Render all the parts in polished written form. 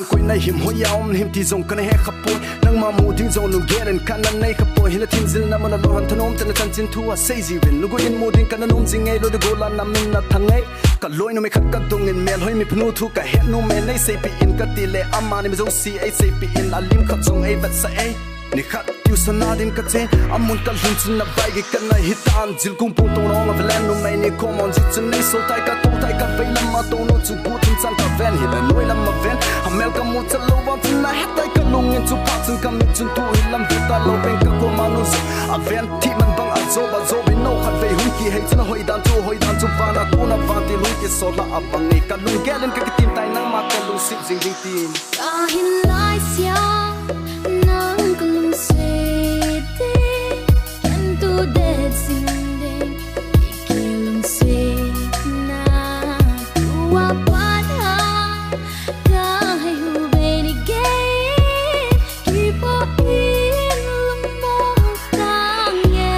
koi na him ho yaum him ti zong kan he khapoi nang ma mu ding zong nu geren kan nan nei khapoi hila tin zil na mana lo han thanom tan chan chin thua sei ji vin lu go in mu ding kan num jing ei lo de gola nam min na thangai ka loi no me khat ka dong in mel hoi mi phnu thu ka he no me nei sei pi in ka ti le amma ni zo si ei sei pi in alim khat zong ei vat sa ei ni khat tu sanadin ka che amun kal hun chin na bai gi kan na hitan jil kum pu tong rong avlen no me ni common jit chin nei so tai ka vai lam ma to no chu bu tin chan ka ven hi la noi lam ma ven amel ka mu chalo wa tin na het tai ka lung in chu pa chin kam mi chun tu hi lam ta lo ven ka ko manu so aven ti man bang a zo bi no khat ve hun ki hei chan hoi dan chu pa na ku na va ti lu ki so la apang ni ka lung gelen ka tin tai nang ma ka lung sip jing jing tin ka hin lai sia nang ka lung se te can tu de sing de ki lung se na tu wa pa na ka hai hu be ni ge ki po in lung mo tang ye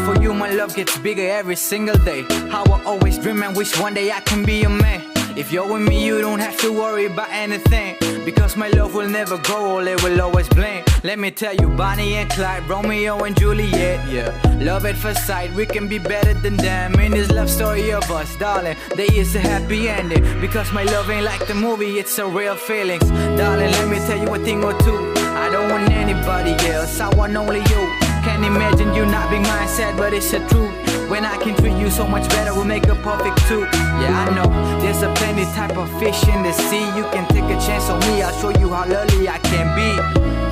For you, my love gets bigger every single day. How I always dream and wish one day I can be your man. If you're with me, you don't have to worry about anything, because my love will never grow old, it will always blink. Let me tell you, Bonnie and Clyde, Romeo and Juliet, yeah. Love at first sight, we can be better than them. In this love story of us, darling, there is a happy ending, because my love ain't like the movie, it's a real feelings. Darling, let me tell you a thing or two. I don't want anybody else, I want only you. Can't imagine you not being mine, sad, but it's the truth. When I can treat you so much better, we'll make a perfect two. Yeah, I know, there's a plenty type of fish in the sea. You can take a chance on me, I'll show you how lovely I can be.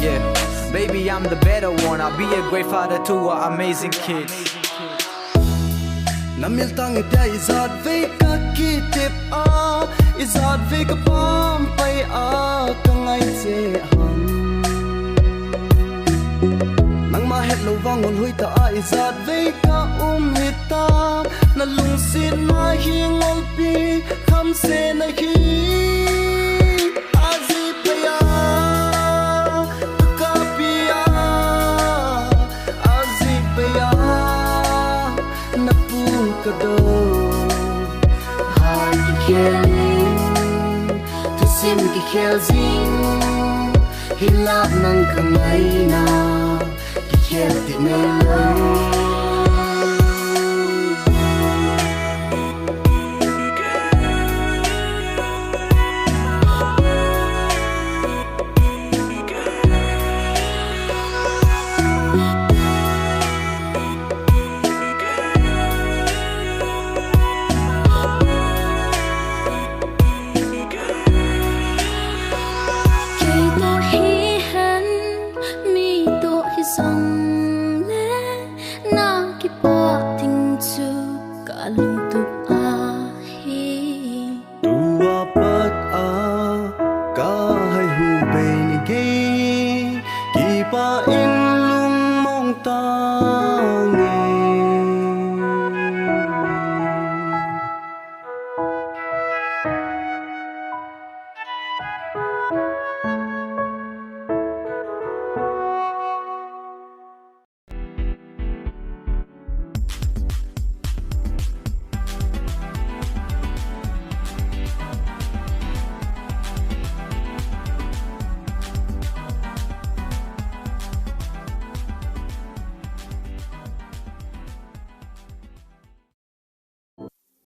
Yeah, baby, I'm the better one. I'll be a great father to an amazing kid. Namil tang ida izad ve ka kitip a izad ve ka pam pai a kangai che han nang ma het lo wangon hui ta a izad ve ka hita na lung sin na hi ngol pi kham se na hi azi paya ka pia azi paya na pu ka do hai ki kheling tu sim ki khel zing hilap nang kangai na ki khel ti nei